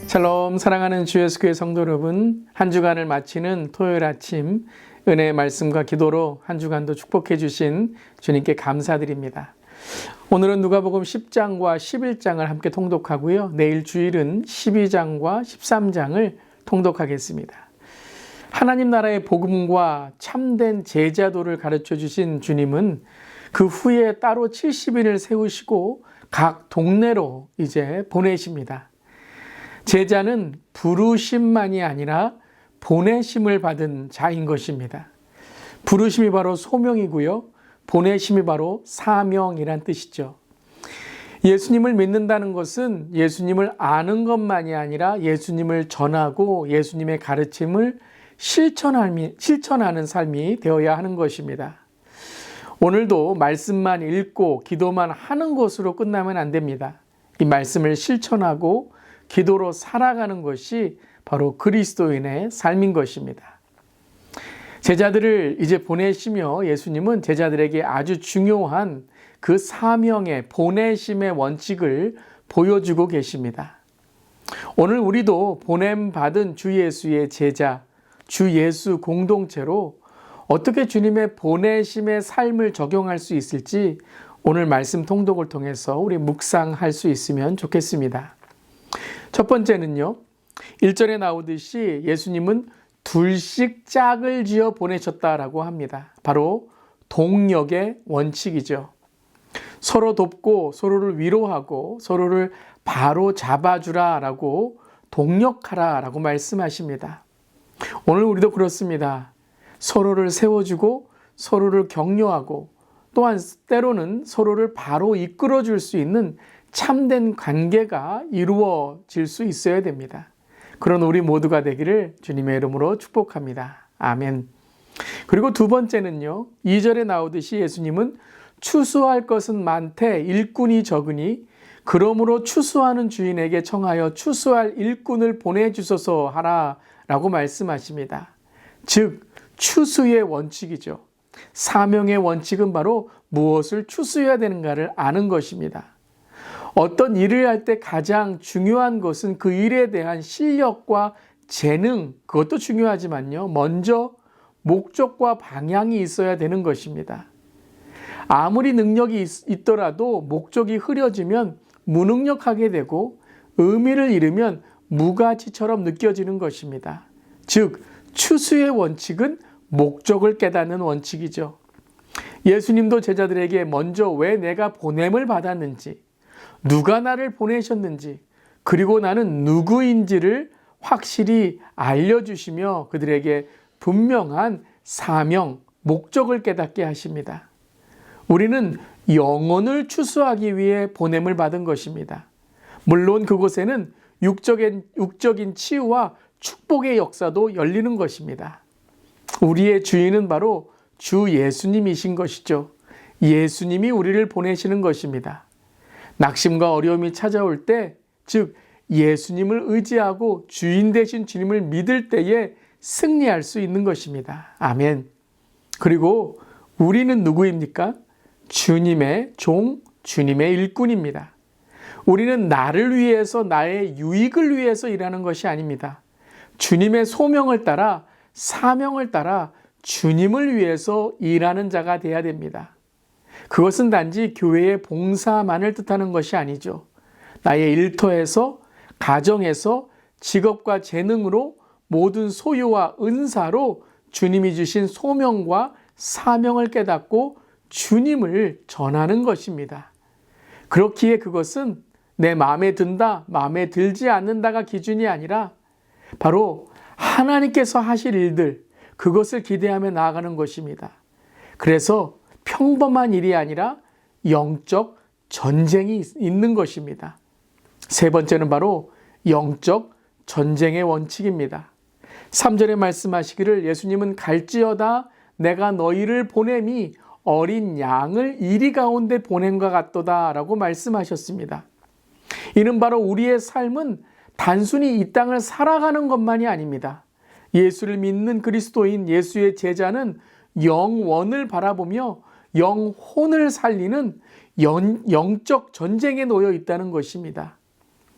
샬롬, 사랑하는 주 예수교회 성도 여러분, 한 주간을 마치는 토요일 아침 은혜의 말씀과 기도로 한 주간도 축복해 주신 주님께 감사드립니다. 오늘은 누가복음 10장과 11장을 함께 통독하고요. 내일 주일은 12장과 13장을 통독하겠습니다. 하나님 나라의 복음과 참된 제자도를 가르쳐 주신 주님은 그 후에 따로 70인을 세우시고 각 동네로 이제 보내십니다. 제자는 부르심만이 아니라 보내심을 받은 자인 것입니다. 부르심이 바로 소명이고요. 보내심이 바로 사명이란 뜻이죠. 예수님을 믿는다는 것은 예수님을 아는 것만이 아니라 예수님을 전하고 예수님의 가르침을 실천하는 삶이 되어야 하는 것입니다. 오늘도 말씀만 읽고 기도만 하는 것으로 끝나면 안 됩니다. 이 말씀을 실천하고 기도로 살아가는 것이 바로 그리스도인의 삶인 것입니다. 제자들을 이제 보내시며 예수님은 제자들에게 아주 중요한 그 사명의 보내심의 원칙을 보여주고 계십니다. 오늘 우리도 보냄받은 주 예수의 제자, 주 예수 공동체로 어떻게 주님의 보내심의 삶을 적용할 수 있을지 오늘 말씀 통독을 통해서 우리 묵상할 수 있으면 좋겠습니다. 첫 번째는요, 1절에 나오듯이 예수님은 둘씩 짝을 지어 보내셨다라고 합니다. 바로 동역의 원칙이죠. 서로 돕고 서로를 위로하고 서로를 바로 잡아주라라고 동역하라라고 말씀하십니다. 오늘 우리도 그렇습니다. 서로를 세워주고 서로를 격려하고 또한 때로는 서로를 바로 이끌어줄 수 있는 참된 관계가 이루어질 수 있어야 됩니다. 그런 우리 모두가 되기를 주님의 이름으로 축복합니다. 아멘. 그리고 두 번째는요, 2절에 나오듯이 예수님은 추수할 것은 많되 일꾼이 적으니 그러므로 추수하는 주인에게 청하여 추수할 일꾼을 보내주소서 하라라고 말씀하십니다. 즉 추수의 원칙이죠. 사명의 원칙은 바로 무엇을 추수해야 되는가를 아는 것입니다. 어떤 일을 할 때 가장 중요한 것은 그 일에 대한 실력과 재능, 그것도 중요하지만요. 먼저 목적과 방향이 있어야 되는 것입니다. 아무리 능력이 있더라도 목적이 흐려지면 무능력하게 되고 의미를 잃으면 무가치처럼 느껴지는 것입니다. 즉, 추수의 원칙은 목적을 깨닫는 원칙이죠. 예수님도 제자들에게 먼저 왜 내가 보냄을 받았는지, 누가 나를 보내셨는지, 그리고 나는 누구인지를 확실히 알려주시며 그들에게 분명한 사명, 목적을 깨닫게 하십니다. 우리는 영혼을 추수하기 위해 보냄을 받은 것입니다. 물론 그곳에는 육적인 치유와 축복의 역사도 열리는 것입니다. 우리의 주인은 바로 주 예수님이신 것이죠. 예수님이 우리를 보내시는 것입니다. 낙심과 어려움이 찾아올 때, 즉 예수님을 의지하고 주인 되신 주님을 믿을 때에 승리할 수 있는 것입니다. 아멘. 그리고 우리는 누구입니까? 주님의 종, 주님의 일꾼입니다. 우리는 나를 위해서, 나의 유익을 위해서 일하는 것이 아닙니다. 주님의 소명을 따라, 사명을 따라 주님을 위해서 일하는 자가 되어야 됩니다. 그것은 단지 교회의 봉사만을 뜻하는 것이 아니죠. 나의 일터에서, 가정에서, 직업과 재능으로, 모든 소유와 은사로 주님이 주신 소명과 사명을 깨닫고 주님을 전하는 것입니다. 그렇기에 그것은 내 마음에 든다, 마음에 들지 않는다가 기준이 아니라 바로 하나님께서 하실 일들, 그것을 기대하며 나아가는 것입니다. 그래서 평범한 일이 아니라 영적 전쟁이 있는 것입니다. 세 번째는 바로 영적 전쟁의 원칙입니다. 3절에 말씀하시기를 예수님은 갈지어다 내가 너희를 보냄이 어린 양을 이리 가운데 보냄과 같도다 라고 말씀하셨습니다. 이는 바로 우리의 삶은 단순히 이 땅을 살아가는 것만이 아닙니다. 예수를 믿는 그리스도인, 예수의 제자는 영원을 바라보며 영혼을 살리는 영적 전쟁에 놓여 있다는 것입니다.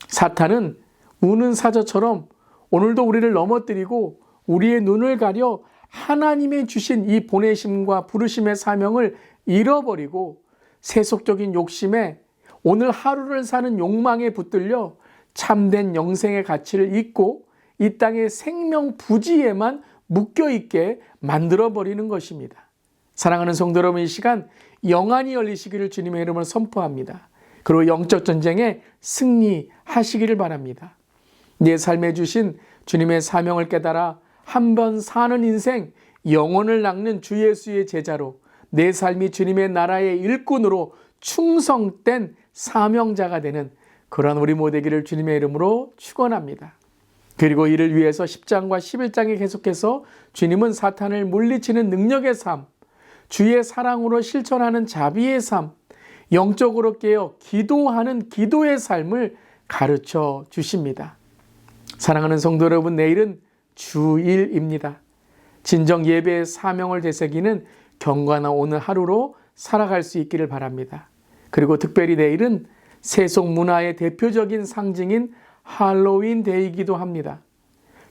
사탄은 우는 사자처럼 오늘도 우리를 넘어뜨리고 우리의 눈을 가려 하나님의 주신 이 보내심과 부르심의 사명을 잃어버리고 세속적인 욕심에 오늘 하루를 사는 욕망에 붙들려 참된 영생의 가치를 잊고 이 땅의 생명 부지에만 묶여있게 만들어버리는 것입니다. 사랑하는 성도 여러분, 이 시간 영안이 열리시기를 주님의 이름으로 선포합니다. 그리고 영적 전쟁에 승리하시기를 바랍니다. 내 삶에 주신 주님의 사명을 깨달아 한 번 사는 인생, 영혼을 낚는 주 예수의 제자로 내 삶이 주님의 나라의 일꾼으로 충성된 사명자가 되는 그런 우리 모두 되기를 주님의 이름으로 축원합니다. 그리고 이를 위해서 10장과 11장에 계속해서 주님은 사탄을 물리치는 능력의 삶, 주의 사랑으로 실천하는 자비의 삶, 영적으로 깨어 기도하는 기도의 삶을 가르쳐 주십니다. 사랑하는 성도 여러분, 내일은 주일입니다. 진정 예배의 사명을 되새기는 경건한 오늘 하루로 살아갈 수 있기를 바랍니다. 그리고 특별히 내일은 세속 문화의 대표적인 상징인 할로윈 데이이기도 합니다.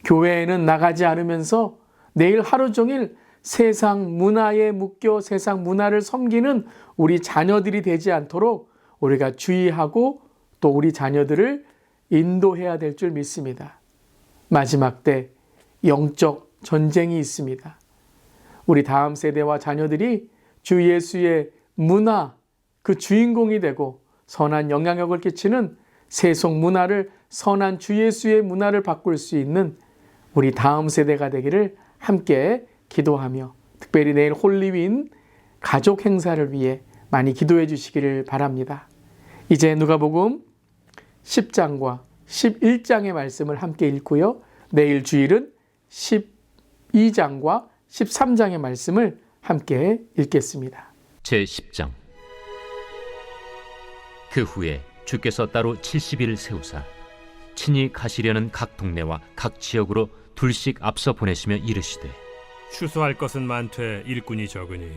교회에는 나가지 않으면서 내일 하루 종일 세상 문화에 묶여 세상 문화를 섬기는 우리 자녀들이 되지 않도록 우리가 주의하고 또 우리 자녀들을 인도해야 될 줄 믿습니다. 마지막 때 영적 전쟁이 있습니다. 우리 다음 세대와 자녀들이 주 예수의 문화, 그 주인공이 되고 선한 영향력을 끼치는 세속 문화를 선한 주 예수의 문화를 바꿀 수 있는 우리 다음 세대가 되기를 함께 기도하며 특별히 내일 홀리윈 가족 행사를 위해 많이 기도해 주시기를 바랍니다. 이제 누가복음 10장과 11장의 말씀을 함께 읽고요. 내일 주일은 12장과 13장의 말씀을 함께 읽겠습니다. 제10장. 그 후에 주께서 따로 70일 세우사 친히 가시려는 각 동네와 각 지역으로 둘씩 앞서 보내시며 이르시되 추수할 것은 많되 일꾼이 적으니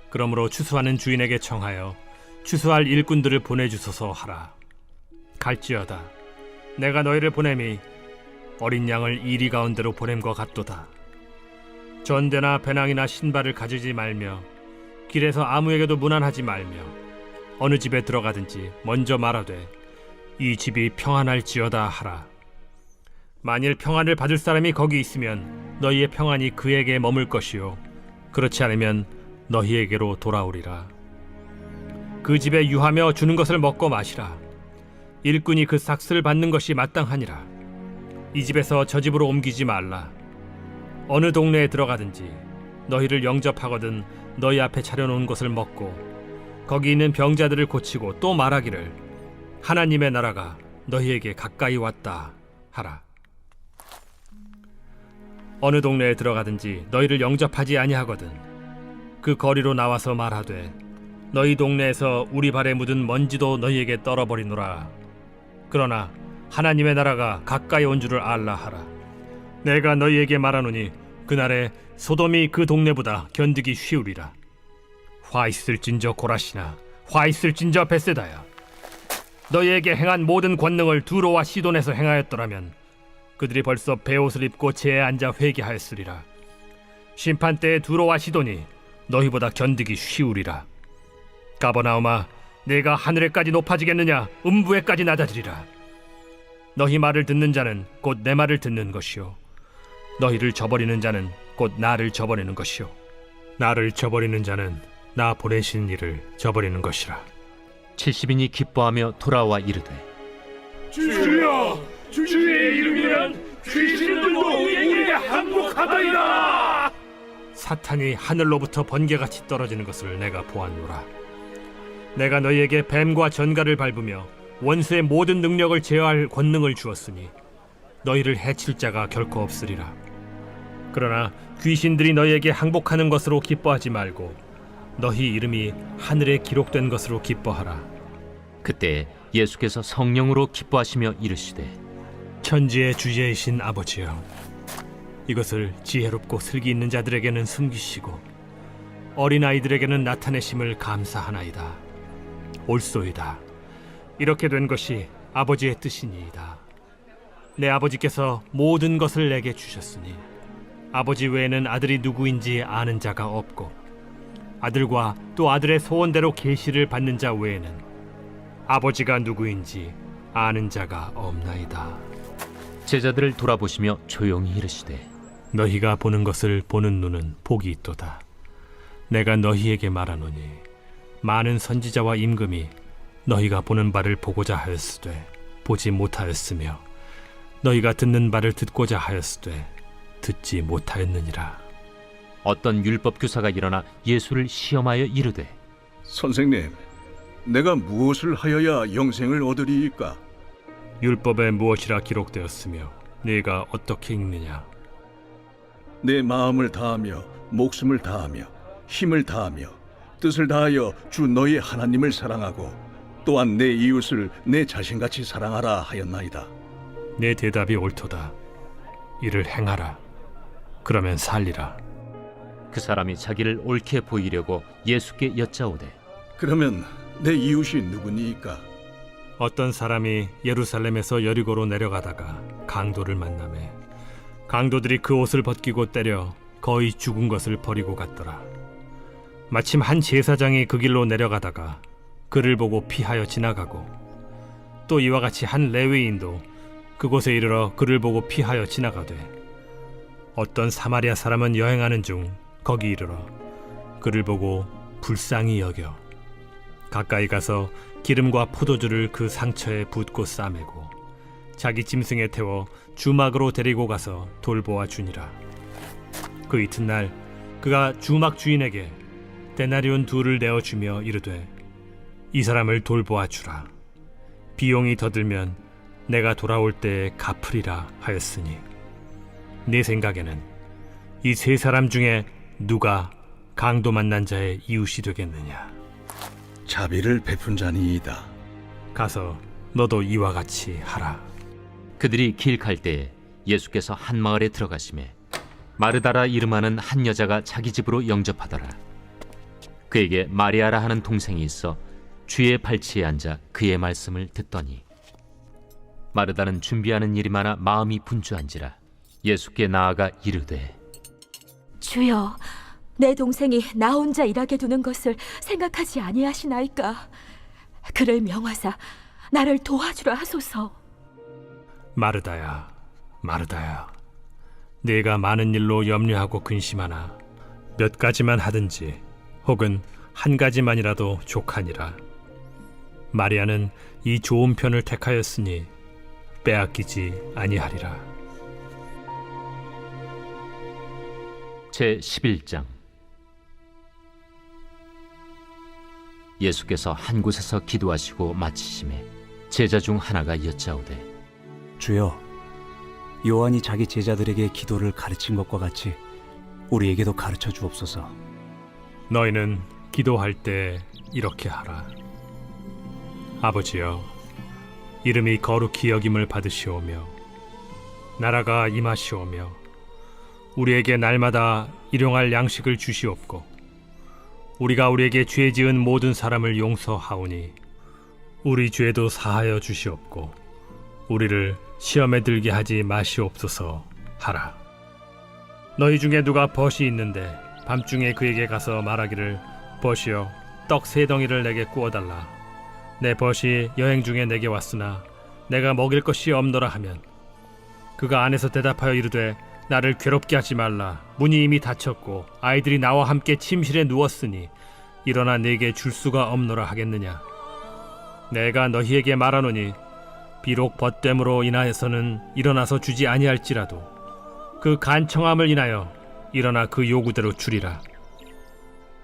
그러므로 추수하는 주인에게 청하여 추수할 일꾼들을 보내주소서 하라. 갈지어다 내가 너희를 보냄이 어린 양을 이리 가운데로 보냄과 같도다. 전대나 배낭이나 신발을 가지지 말며 길에서 아무에게도 문안하지 말며 어느 집에 들어가든지 먼저 말하되 이 집이 평안할지어다 하라. 만일 평안을 받을 사람이 거기 있으면 너희의 평안이 그에게 머물 것이요 그렇지 않으면 너희에게로 돌아오리라. 그 집에 유하며 주는 것을 먹고 마시라. 일꾼이 그 삭스를 받는 것이 마땅하니라. 이 집에서 저 집으로 옮기지 말라. 어느 동네에 들어가든지 너희를 영접하거든 너희 앞에 차려놓은 것을 먹고 거기 있는 병자들을 고치고 또 말하기를 하나님의 나라가 너희에게 가까이 왔다 하라. 어느 동네에 들어가든지 너희를 영접하지 아니하거든 그 거리로 나와서 말하되 너희 동네에서 우리 발에 묻은 먼지도 너희에게 떨어버리노라. 그러나 하나님의 나라가 가까이 온 줄을 알라 하라. 내가 너희에게 말하노니 그날에 소돔이 그 동네보다 견디기 쉬우리라. 화 있을진저 고라시나 화 있을진저 벳세다야. 너희에게 행한 모든 권능을 두로와 시돈에서 행하였더라면 그들이 벌써 베옷을 입고 제에 앉아 회개하였으리라. 심판 때에 두로와 시돈이 너희보다 견디기 쉬우리라. 가버나움아 내가 하늘에까지 높아지겠느냐 음부에까지 낮아지리라. 너희 말을 듣는 자는 곧 내 말을 듣는 것이요 너희를 저버리는 자는 곧 나를 저버리는 것이요 나를 저버리는 자는 나 보내신 이를 저버리는 것이라. 70인이 기뻐하며 돌아와 이르되 주여 주의 이름이면 귀신들도 우리에게 항복하더이다. 사탄이 하늘로부터 번개같이 떨어지는 것을 내가 보았노라. 내가 너희에게 뱀과 전갈을 밟으며 원수의 모든 능력을 제어할 권능을 주었으니 너희를 해칠 자가 결코 없으리라. 그러나 귀신들이 너희에게 항복하는 것으로 기뻐하지 말고 너희 이름이 하늘에 기록된 것으로 기뻐하라. 그때 예수께서 성령으로 기뻐하시며 이르시되 천지의 주제이신 아버지여 이것을 지혜롭고 슬기 있는 자들에게는 숨기시고 어린아이들에게는 나타내심을 감사하나이다. 옳소이다. 이렇게 된 것이 아버지의 뜻이니이다. 내 아버지께서 모든 것을 내게 주셨으니 아버지 외에는 아들이 누구인지 아는 자가 없고 아들과 또 아들의 소원대로 계시를 받는 자 외에는 아버지가 누구인지 아는 자가 없나이다. 제자들을 돌아보시며 조용히 이르시되 너희가 보는 것을 보는 눈은 복이 있도다. 내가 너희에게 말하노니 많은 선지자와 임금이 너희가 보는 바를 보고자 하였으되 보지 못하였으며 너희가 듣는 바를 듣고자 하였으되 듣지 못하였느니라. 어떤 율법 교사가 일어나 예수를 시험하여 이르되 선생님, 내가 무엇을 하여야 영생을 얻으리이까? 율법에 무엇이라 기록되었으며 네가 어떻게 읽느냐? 내 마음을 다하며 목숨을 다하며 힘을 다하며 뜻을 다하여 주 너희 하나님을 사랑하고 또한 내 이웃을 내 자신같이 사랑하라 하였나이다. 내 대답이 옳도다. 이를 행하라. 그러면 살리라. 그 사람이 자기를 옳게 보이려고 예수께 여짜오되 그러면 내 이웃이 누구니이까? 어떤 사람이 예루살렘에서 여리고로 내려가다가 강도를 만나매 강도들이 그 옷을 벗기고 때려 거의 죽은 것을 버리고 갔더라. 마침 한 제사장이 그 길로 내려가다가 그를 보고 피하여 지나가고 또 이와 같이 한 레위인도 그곳에 이르러 그를 보고 피하여 지나가되 어떤 사마리아 사람은 여행하는 중 거기 이르러 그를 보고 불쌍히 여겨 가까이 가서 기름과 포도주를 그 상처에 붓고 싸매고 자기 짐승에 태워 주막으로 데리고 가서 돌보아 주니라. 그 이튿날 그가 주막 주인에게 데나리온 2를 내어주며 이르되 이 사람을 돌보아 주라. 비용이 더 들면 내가 돌아올 때에 갚으리라 하였으니 네 생각에는 이 3사람 중에 누가 강도 만난 자의 이웃이 되겠느냐? 자비를 베푼 자니이다. 가서 너도 이와 같이 하라. 그들이 길 갈 때에 예수께서 한 마을에 들어가시매 마르다라 이름하는 한 여자가 자기 집으로 영접하더라. 그에게 마리아라 하는 동생이 있어 주의 발치에 앉아 그의 말씀을 듣더니 마르다는 준비하는 일이 많아 마음이 분주한지라 예수께 나아가 이르되 주여, 내 동생이 나 혼자 일하게 두는 것을 생각하지 아니하시나이까? 그를 명하사 나를 도와주라 하소서. 마르다야, 마르다야, 네가 많은 일로 염려하고 근심하나 몇 가지만 하든지 혹은 한 가지만이라도 족하니라. 마리아는 이 좋은 편을 택하였으니 빼앗기지 아니하리라. 제11장 예수께서 한 곳에서 기도하시고 마치심에 제자 중 하나가 여짜오되 주여, 요한이 자기 제자들에게 기도를 가르친 것과 같이 우리에게도 가르쳐 주옵소서. 너희는 기도할 때 이렇게 하라. 아버지여, 이름이 거룩히 여김을 받으시오며 나라가 임하시오며 우리에게 날마다 일용할 양식을 주시옵고 우리가 우리에게 죄 지은 모든 사람을 용서하오니 우리 죄도 사하여 주시옵고 우리를 시험에 들게 하지 마시옵소서 하라. 너희 중에 누가 벗이 있는데 밤중에 그에게 가서 말하기를 벗이여 떡 3덩이를 내게 구워달라. 내 벗이 여행 중에 내게 왔으나 내가 먹일 것이 없노라 하면 그가 안에서 대답하여 이르되 나를 괴롭게 하지 말라. 문이 이미 닫혔고 아이들이 나와 함께 침실에 누웠으니 일어나 내게 줄 수가 없노라 하겠느냐? 내가 너희에게 말하노니 비록 벗됨으로 인하여서는 일어나서 주지 아니할지라도 그 간청함을 인하여 일어나 그 요구대로 주리라.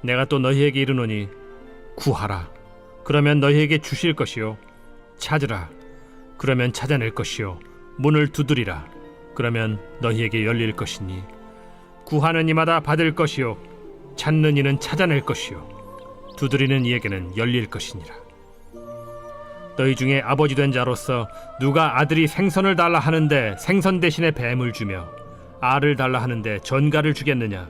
내가 또 너희에게 이르노니 구하라. 그러면 너희에게 주실 것이요. 찾으라. 그러면 찾아낼 것이요. 문을 두드리라. 그러면 너희에게 열릴 것이니 구하는 이마다 받을 것이요 찾는 이는 찾아낼 것이요 두드리는 이에게는 열릴 것이니라. 너희 중에 아버지 된 자로서 누가 아들이 생선을 달라 하는데 생선 대신에 뱀을 주며 알을 달라 하는데 전갈을 주겠느냐?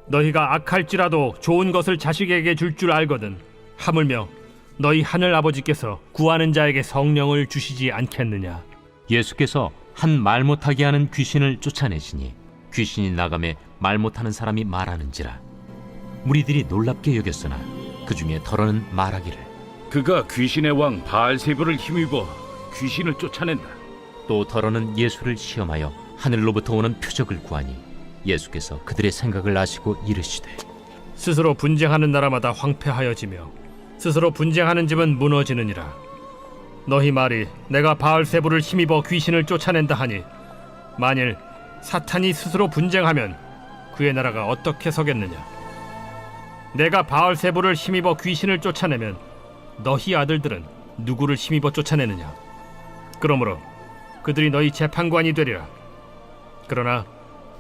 너희가 악할지라도 좋은 것을 자식에게 줄 줄 알거든 하물며 너희 하늘 아버지께서 구하는 자에게 성령을 주시지 않겠느냐? 예수께서 한 말 못하게 하는 귀신을 쫓아내시니 귀신이 나가매 말 못하는 사람이 말하는지라. 무리들이 놀랍게 여겼으나 그 중에 더러는 말하기를 그가 귀신의 왕 바알세불을 힘입어 귀신을 쫓아낸다. 또 더러는 예수를 시험하여 하늘로부터 오는 표적을 구하니 예수께서 그들의 생각을 아시고 이르시되 스스로 분쟁하는 나라마다 황폐하여지며 스스로 분쟁하는 집은 무너지느니라. 너희 말이 내가 바알세불을 힘입어 귀신을 쫓아낸다 하니 만일 사탄이 스스로 분쟁하면 그의 나라가 어떻게 서겠느냐. 내가 바알세불을 힘입어 귀신을 쫓아내면 너희 아들들은 누구를 힘입어 쫓아내느냐. 그러므로 그들이 너희 재판관이 되리라. 그러나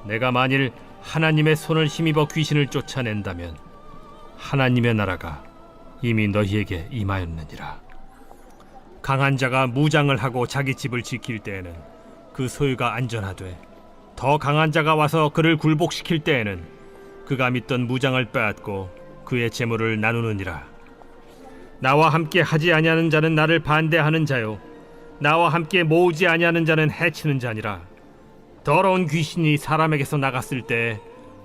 내가 만일 하나님의 손을 힘입어 귀신을 쫓아낸다면 하나님의 나라가 이미 너희에게 임하였느니라. 강한 자가 무장을 하고 자기 집을 지킬 때에는 그 소유가 안전하되 더 강한 자가 와서 그를 굴복시킬 때에는 그가 믿던 무장을 빼앗고 그의 재물을 나누느니라. 나와 함께 하지 아니하는 자는 나를 반대하는 자요 나와 함께 모으지 아니하는 자는 해치는 자니라. 더러운 귀신이 사람에게서 나갔을 때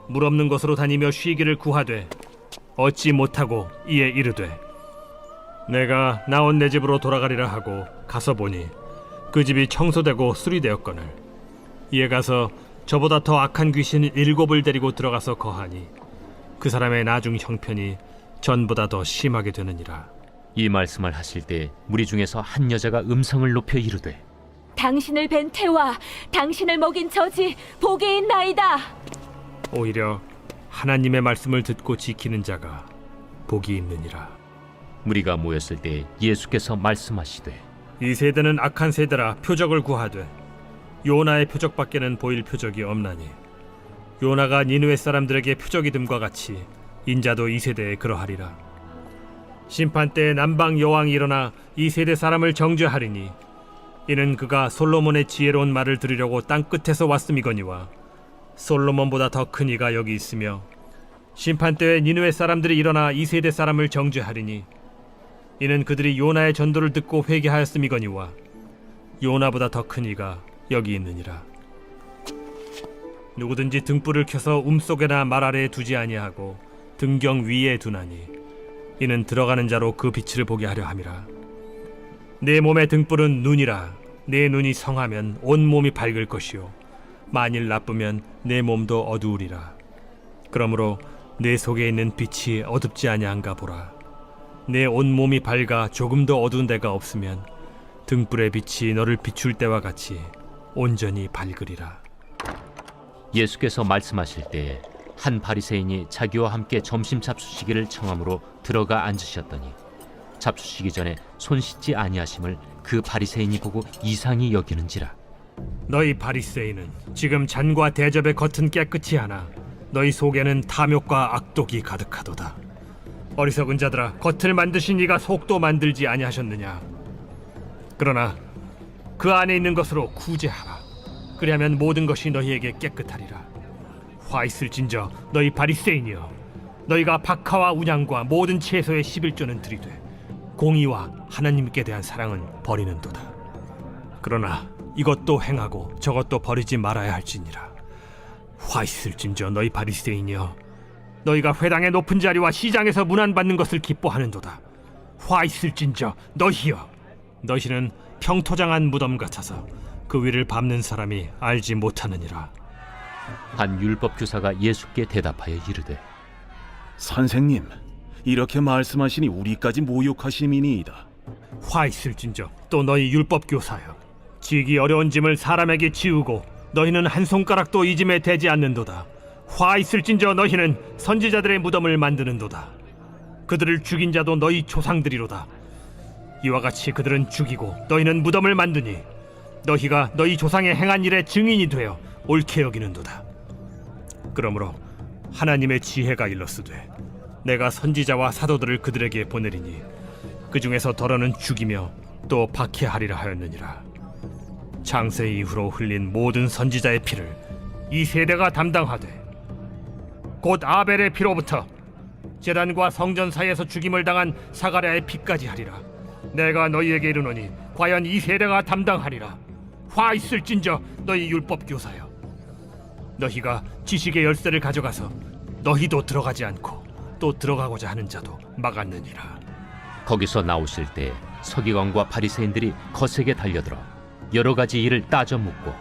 물 없는 곳으로 다니며 쉬기를 구하되 얻지 못하고 이에 이르되 내가 나온 내 집으로 돌아가리라 하고 가서 보니 그 집이 청소되고 수리되었거늘 이에 가서 저보다 더 악한 귀신 7을 데리고 들어가서 거하니 그 사람의 나중 형편이 전보다 더 심하게 되느니라. 이 말씀을 하실 때 무리 중에서 한 여자가 음성을 높여 이르되 당신을 뵌 태와 당신을 먹인 저지 복이 있나이다. 오히려 하나님의 말씀을 듣고 지키는 자가 복이 있느니라. 무리가 모였을 때 예수께서 말씀하시되 이 세대는 악한 세대라 표적을 구하되 요나의 표적밖에는 보일 표적이 없나니 요나가 니느웨 사람들에게 표적이 됨과 같이 인자도 이 세대에 그러하리라. 심판 때에 남방 여왕이 일어나 이 세대 사람을 정죄하리니 이는 그가 솔로몬의 지혜로운 말을 들으려고 땅 끝에서 왔음이거니와 솔로몬보다 더 큰 이가 여기 있으며 심판 때에 니느웨 사람들이 일어나 이 세대 사람을 정죄하리니 이는 그들이 요나의 전도를 듣고 회개하였음이거니와 요나보다 더 큰 이가 여기 있느니라. 누구든지 등불을 켜서 움속에나 말 아래에 두지 아니하고 등경 위에 두나니 이는 들어가는 자로 그 빛을 보게 하려 함이라. 내 몸의 등불은 눈이라. 내 눈이 성하면 온 몸이 밝을 것이요 만일 나쁘면 내 몸도 어두우리라. 그러므로 내 속에 있는 빛이 어둡지 아니한가 보라. 내 온 몸이 밝아 조금도 어두운 데가 없으면 등불의 빛이 너를 비출 때와 같이 온전히 밝으리라. 예수께서 말씀하실 때에 한 바리새인이 자기와 함께 점심 잡수시기를 청함으로 들어가 앉으셨더니 잡수시기 전에 손 씻지 아니하심을 그 바리새인이 보고 이상히 여기는지라. 너희 바리새인은 지금 잔과 대접의 겉은 깨끗이 하나 너희 속에는 탐욕과 악독이 가득하도다. 어리석은 자들아, 겉을 만드신 이가 속도 만들지 아니하셨느냐. 그러나 그 안에 있는 것으로 구제하라. 그리하면 모든 것이 너희에게 깨끗하리라. 화 있을진저 너희 바리새인이여, 너희가 박하와 운양과 모든 채소의 11조는 들이되 공의와 하나님께 대한 사랑은 버리는도다. 그러나 이것도 행하고 저것도 버리지 말아야 할지니라. 화 있을진저 너희 바리새인이여, 너희가 회당의 높은 자리와 시장에서 문안받는 것을 기뻐하는도다. 화 있을진저 너희여, 너희는 평토장한 무덤 같아서 그 위를 밟는 사람이 알지 못하느니라. 한 율법 교사가 예수께 대답하여 이르되 선생님, 이렇게 말씀하시니 우리까지 모욕하심이니이다. 화 있을진저 또 너희 율법 교사여, 지기 어려운 짐을 사람에게 지우고 너희는 한 손가락도 이 짐에 대지 않는도다. 화 있을진저 너희는 선지자들의 무덤을 만드는도다. 그들을 죽인 자도 너희 조상들이로다. 이와 같이 그들은 죽이고 너희는 무덤을 만드니 너희가 너희 조상의 행한 일의 증인이 되어 옳게 여기는도다. 그러므로 하나님의 지혜가 일렀으되 내가 선지자와 사도들을 그들에게 보내리니 그 중에서 더러는 죽이며 또 박해하리라 하였느니라. 창세 이후로 흘린 모든 선지자의 피를 이 세대가 담당하되 곧 아벨의 피로부터 제단과 성전 사이에서 죽임을 당한 사가랴의 피까지 하리라. 내가 너희에게 이르노니 과연 이 세대가 담당하리라. 화 있을진저 너희 율법 교사여, 너희가 지식의 열쇠를 가져가서 너희도 들어가지 않고 또 들어가고자 하는 자도 막았느니라. 거기서 나오실 때 서기관과 바리새인들이 거세게 달려들어 여러 가지 일을 따져 묻고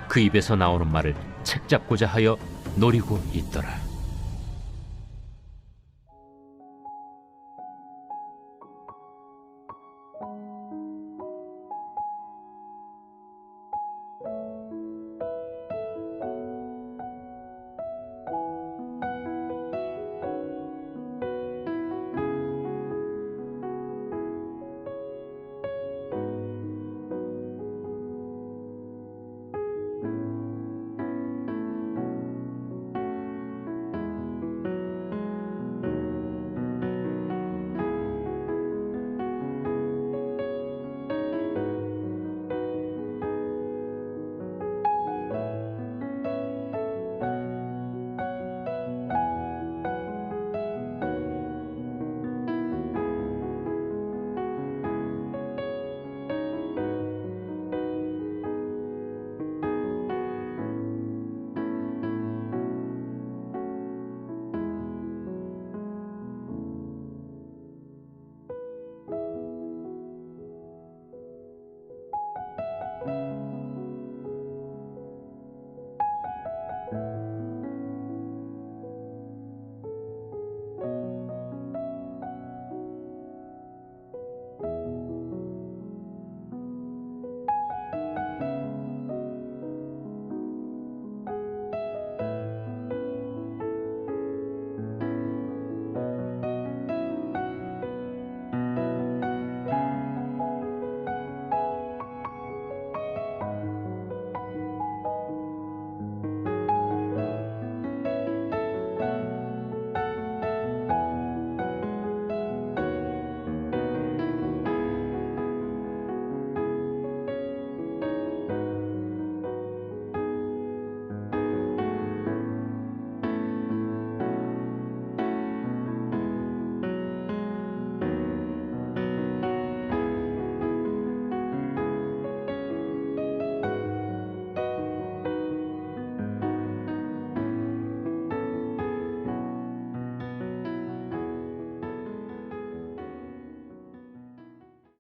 그 입에서 나오는 말을 책잡고자 하여 노리고 있더라.